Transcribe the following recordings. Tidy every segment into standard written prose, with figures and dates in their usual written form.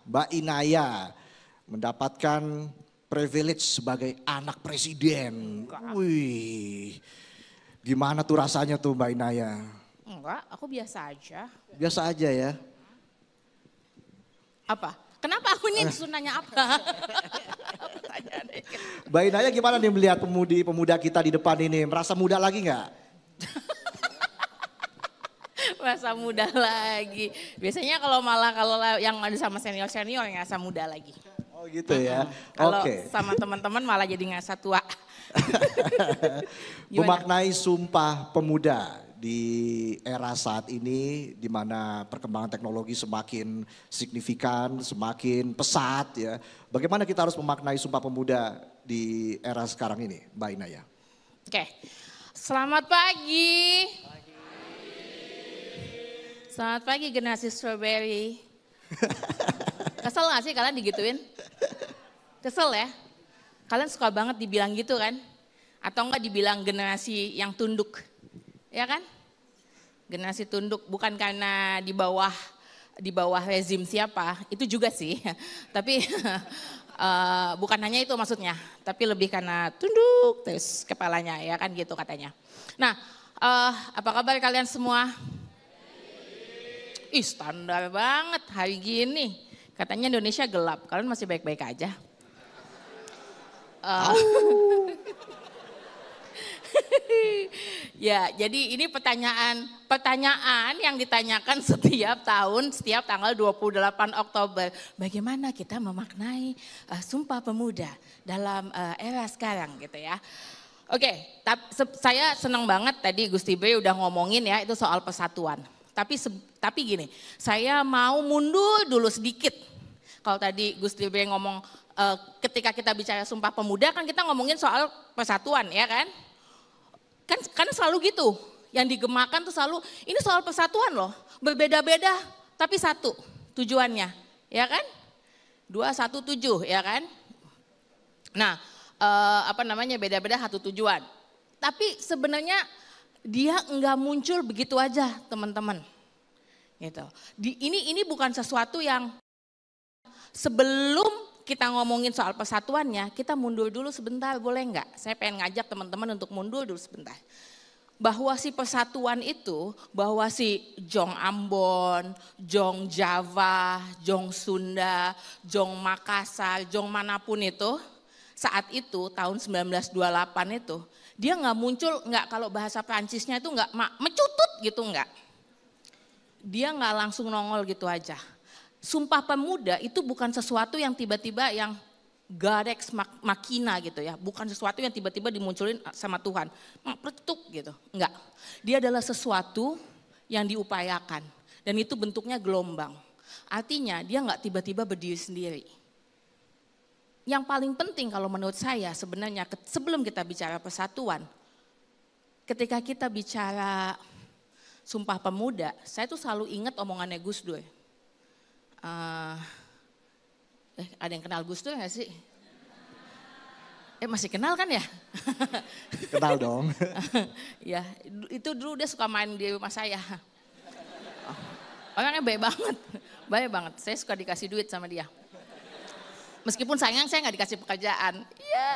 Mbak Inaya mendapatkan privilege sebagai anak presiden. Wih, gimana tuh rasanya tuh Mbak Inaya? Enggak, aku biasa aja. Biasa aja ya. Apa? Kenapa aku ini disuruh nanya apa? Mbak Inaya gimana nih melihat pemuda kita di depan ini? Merasa muda lagi nggak? Masa muda lagi. Biasanya kalau yang ada sama senior-senior yang ngerasa muda lagi. Oh gitu ya. Kalau Oke. sama teman-teman malah jadi ngerasa tua. Memaknai Sumpah Pemuda di era saat ini di mana perkembangan teknologi semakin signifikan, semakin pesat ya. Bagaimana kita harus memaknai Sumpah Pemuda di era sekarang ini, Mbak Inaya? Oke, selamat pagi. Selamat pagi generasi strawberry. Kesel gak sih kalian digituin? Kesel ya? Kalian suka banget dibilang gitu kan? Atau enggak dibilang generasi yang tunduk? Ya kan? Generasi tunduk bukan karena di bawah rezim siapa, itu juga sih. Tapi bukan hanya itu maksudnya, tapi lebih karena tunduk terus kepalanya ya kan gitu katanya. Nah, apa kabar kalian semua? Ih standar banget hari gini. Katanya Indonesia gelap, kalian masih baik-baik aja. Ya jadi ini pertanyaan yang ditanyakan setiap tahun, setiap tanggal 28 Oktober. Bagaimana kita memaknai Sumpah Pemuda dalam era sekarang gitu ya. Oke, saya senang banget tadi Gusti B udah ngomongin ya itu soal persatuan. Tapi gini, saya mau mundur dulu sedikit. Kalau tadi Gusti B ngomong ketika kita bicara Sumpah Pemuda kan kita ngomongin soal persatuan ya kan. Kan selalu gitu, yang digemakan tuh selalu ini soal persatuan loh. Berbeda-beda tapi satu tujuannya ya kan. 217 ya kan. Nah beda-beda satu tujuan. Tapi sebenarnya dia enggak muncul begitu aja teman-teman. Gitu. Ini bukan sesuatu yang sebelum kita ngomongin soal persatuannya, kita mundur dulu sebentar boleh enggak? Saya pengen ngajak teman-teman untuk mundur dulu sebentar. Bahwa si persatuan itu, bahwa si Jong Ambon, Jong Java, Jong Sunda, Jong Makassar, Jong manapun itu, saat itu tahun 1928 itu, dia nggak muncul, nggak kalau bahasa Prancisnya itu nggak mencutut gitu nggak. Dia nggak langsung nongol gitu aja. Sumpah Pemuda itu bukan sesuatu yang tiba-tiba yang Garex Makina gitu ya. Bukan sesuatu yang tiba-tiba dimunculin sama Tuhan. Pletuk gitu, enggak. Dia adalah sesuatu yang diupayakan. Dan itu bentuknya gelombang. Artinya dia nggak tiba-tiba berdiri sendiri. Yang paling penting kalau menurut saya sebenarnya sebelum kita bicara persatuan, ketika kita bicara Sumpah Pemuda, saya tuh selalu ingat omongannya Gus Dur. Ada yang kenal Gus Dur gak sih? Masih kenal kan ya? Kenal dong. Ya, itu dulu dia suka main di rumah saya. Orangnya baik banget. Saya suka dikasih duit sama dia. Meskipun sayang saya nggak dikasih pekerjaan. Ya.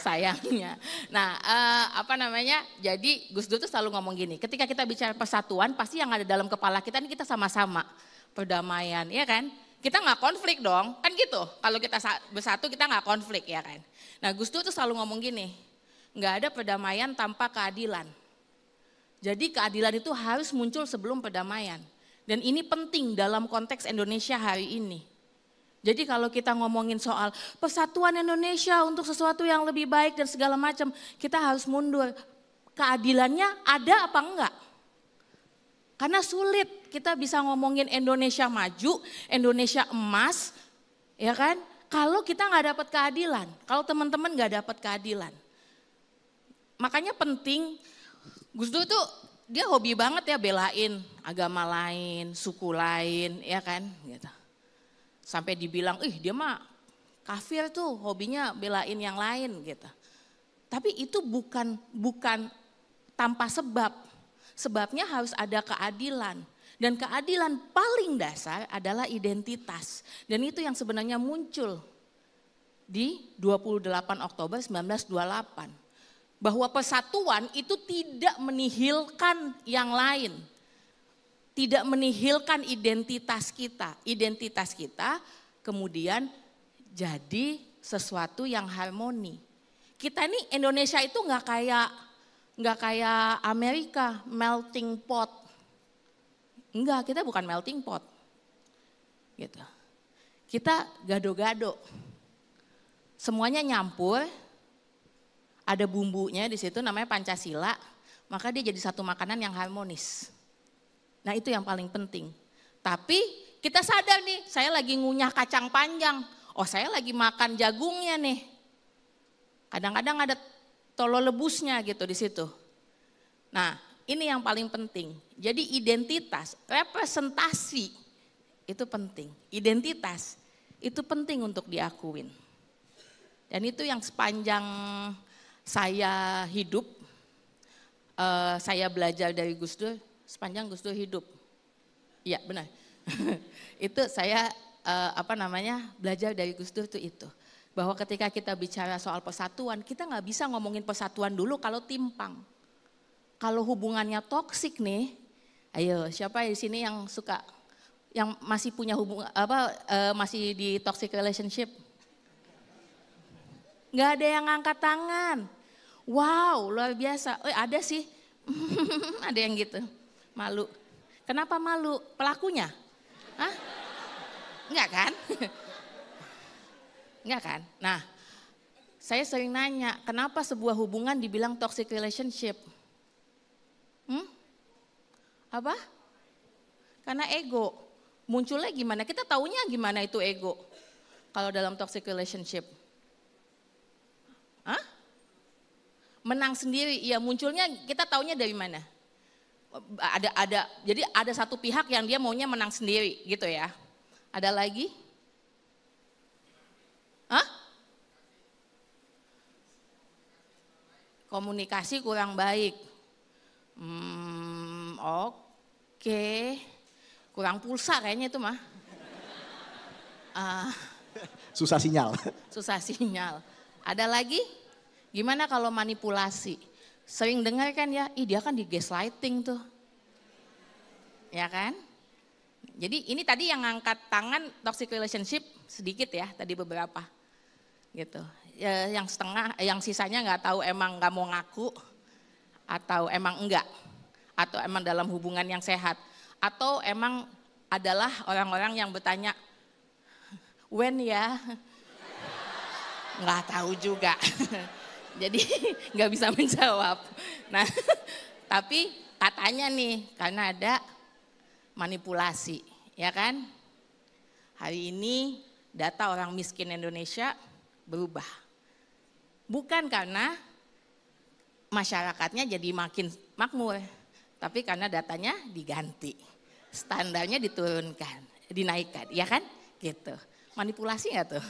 Sayangnya. Nah, jadi Gus Dur tuh selalu ngomong gini, ketika kita bicara persatuan, pasti yang ada dalam kepala kita ini kita sama-sama. Perdamaian, ya kan? Kita nggak konflik dong, kan gitu. Kalau kita bersatu kita nggak konflik, ya kan? Nah, Gus Dur tuh selalu ngomong gini, nggak ada perdamaian tanpa keadilan. Jadi keadilan itu harus muncul sebelum perdamaian. Dan ini penting dalam konteks Indonesia hari ini. Jadi kalau kita ngomongin soal persatuan Indonesia untuk sesuatu yang lebih baik dan segala macam, kita harus mundur. Keadilannya ada apa enggak? Karena sulit kita bisa ngomongin Indonesia maju, Indonesia emas, ya kan? Kalau kita nggak dapat keadilan, kalau teman-teman nggak dapat keadilan. Makanya penting, Gus Dur tuh dia hobi banget ya belain agama lain, suku lain, ya kan? Gitu. Sampai dibilang, dia mah kafir tuh hobinya belain yang lain gitu. Tapi itu bukan tanpa sebab. Sebabnya harus ada keadilan. Dan keadilan paling dasar adalah identitas. Dan itu yang sebenarnya muncul di 28 Oktober 1928. Bahwa persatuan itu tidak menihilkan yang lain. Tidak menihilkan identitas kita. Identitas kita kemudian jadi sesuatu yang harmoni. Kita ini Indonesia itu nggak kayak Amerika melting pot. Enggak, kita bukan melting pot. Gitu. Kita gado-gado. Semuanya nyampur. Ada bumbunya di situ namanya Pancasila, maka dia jadi satu makanan yang harmonis. Nah, itu yang paling penting. Tapi kita sadar nih, saya lagi ngunyah kacang panjang. Oh, saya lagi makan jagungnya nih. Kadang-kadang ada tolo lebusnya gitu di situ. Nah, ini yang paling penting. Jadi identitas, representasi itu penting. Identitas itu penting untuk diakuin. Dan itu yang sepanjang saya hidup, saya belajar dari Gus Dur, sepanjang Gus Dur hidup. Iya benar. Itu saya belajar dari Gus Dur itu. Bahwa ketika kita bicara soal persatuan, kita nggak bisa ngomongin persatuan dulu kalau timpang. Kalau hubungannya toksik nih, ayo siapa di sini yang suka, yang masih punya hubungan masih di toxic relationship? Nggak ada yang angkat tangan. Wow, luar biasa. Ada sih. Ada yang gitu. Malu. Kenapa malu? Pelakunya? Hah? Enggak kan? Enggak kan? Nah, saya sering nanya, kenapa sebuah hubungan dibilang toxic relationship? Apa? Karena ego. Munculnya gimana? Kita taunya gimana itu ego? Kalau dalam toxic relationship. Hah? Menang sendiri, ya munculnya kita taunya dari mana? Jadi ada satu pihak yang dia maunya menang sendiri gitu ya. Ada lagi? Hah? Komunikasi kurang baik. Oke. Kurang pulsa kayaknya itu mah. Susah sinyal. Susah sinyal. Ada lagi? Gimana kalau manipulasi? Sering dengar kan ya, dia kan di gaslighting tuh. Ya kan? Jadi ini tadi yang ngangkat tangan toxic relationship sedikit ya, tadi beberapa. Gitu. Ya, yang setengah, yang sisanya nggak tahu emang nggak mau ngaku atau emang enggak. Atau emang dalam hubungan yang sehat. Atau emang adalah orang-orang yang bertanya, when ya? Nggak tahu juga. Jadi nggak bisa menjawab. Nah, tapi katanya nih karena ada manipulasi, ya kan? Hari ini data orang miskin Indonesia berubah. Bukan karena masyarakatnya jadi makin makmur, tapi karena datanya diganti. Standarnya diturunkan, dinaikkan, ya kan? Gitu. Manipulasi nggak tuh?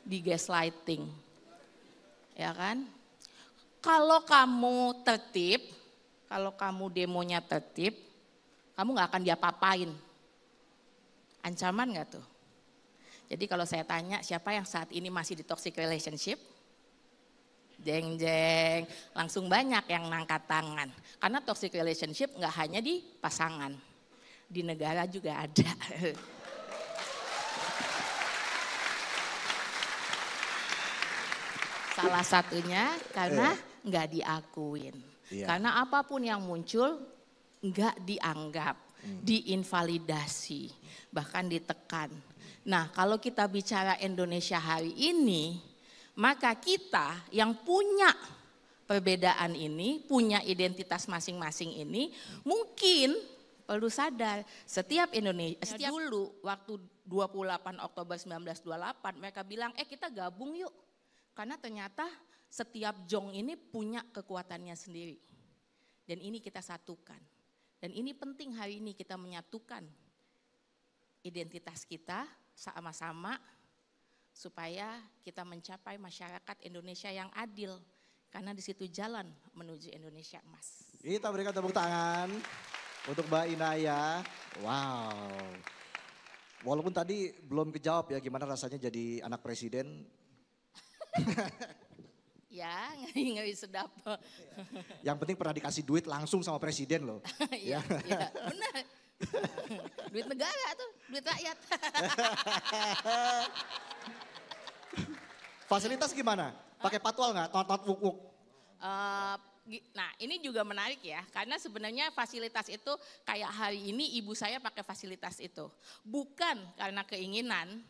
Di gaslighting, ya kan? Kalau kamu tertib, kalau kamu demonya tertib, kamu nggak akan diapa-apain. Ancaman nggak tuh? Jadi kalau saya tanya siapa yang saat ini masih di toxic relationship? Jeng jeng, langsung banyak yang ngangkat tangan. Karena toxic relationship nggak hanya di pasangan, di negara juga ada. Salah satunya karena nggak diakuin. Karena apapun yang muncul nggak dianggap, diinvalidasi, bahkan ditekan. Nah, kalau kita bicara Indonesia hari ini, maka kita yang punya perbedaan ini, punya identitas masing-masing ini, mungkin perlu sadar setiap Indonesia dulu waktu 28 Oktober 1928 mereka bilang kita gabung yuk. Karena ternyata setiap jong ini punya kekuatannya sendiri. Dan ini kita satukan. Dan ini penting hari ini kita menyatukan identitas kita sama-sama supaya kita mencapai masyarakat Indonesia yang adil. Karena di situ jalan menuju Indonesia emas. Kita berikan tepuk tangan untuk Mbak Inaya. Wow. Walaupun tadi belum kejawab ya gimana rasanya jadi anak presiden. Ya, nggak sedap. Yang penting pernah dikasih duit langsung sama presiden loh. Iya, ya, benar. Duit negara tuh, duit rakyat. Fasilitas gimana? Pakai patwal nggak? Tot wuk. Nah ini juga menarik ya, karena sebenarnya fasilitas itu kayak hari ini ibu saya pakai fasilitas itu. Bukan karena keinginan,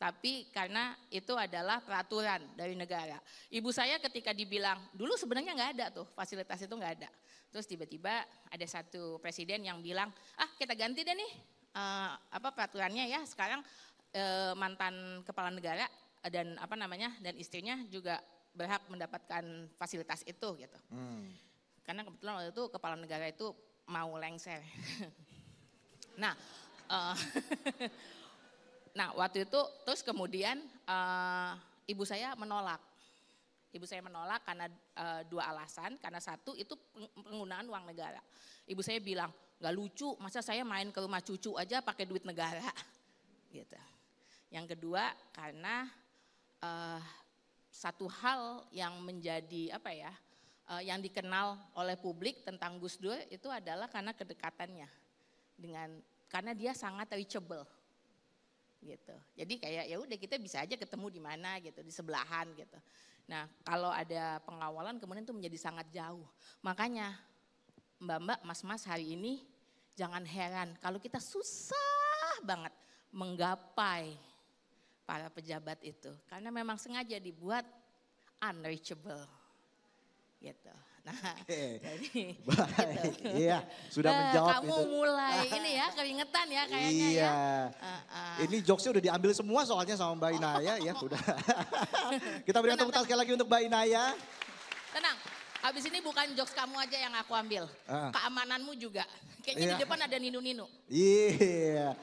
tapi karena itu adalah peraturan dari negara. Ibu saya ketika dibilang, dulu sebenarnya nggak ada tuh, fasilitas itu nggak ada. Terus tiba-tiba ada satu presiden yang bilang, kita ganti deh nih peraturannya ya, sekarang mantan kepala negara dan dan istrinya juga berhak mendapatkan fasilitas itu gitu. Karena kebetulan waktu itu kepala negara itu mau lengser. Nah, nah waktu itu terus kemudian ibu saya menolak. Ibu saya menolak karena dua alasan. Karena satu itu penggunaan uang negara. Ibu saya bilang nggak lucu, masa saya main ke rumah cucu aja pakai duit negara, gitu. Yang kedua karena satu hal yang menjadi yang dikenal oleh publik tentang Gus Dur itu adalah karena kedekatannya karena dia sangat reachable gitu. Jadi kayak ya udah kita bisa aja ketemu di mana gitu, di sebelahan gitu. Nah, kalau ada pengawalan kemudian itu menjadi sangat jauh. Makanya Mbak-mbak, Mas-mas hari ini jangan heran kalau kita susah banget menggapai para pejabat itu, karena memang sengaja dibuat unreachable, gitu. Nah, jadi baik, gitu. iya sudah menjawab kamu itu. mulai ini ya keringetan ya kayaknya iya. ya. Ini jokesnya udah diambil semua soalnya sama Mbak Inaya ya udah. Kita berikan tepuk tangan sekali lagi untuk Mbak Inaya. Tenang, habis ini bukan jokes kamu aja yang aku ambil, keamananmu juga. Kayaknya di depan ada ninu-ninu. Iya.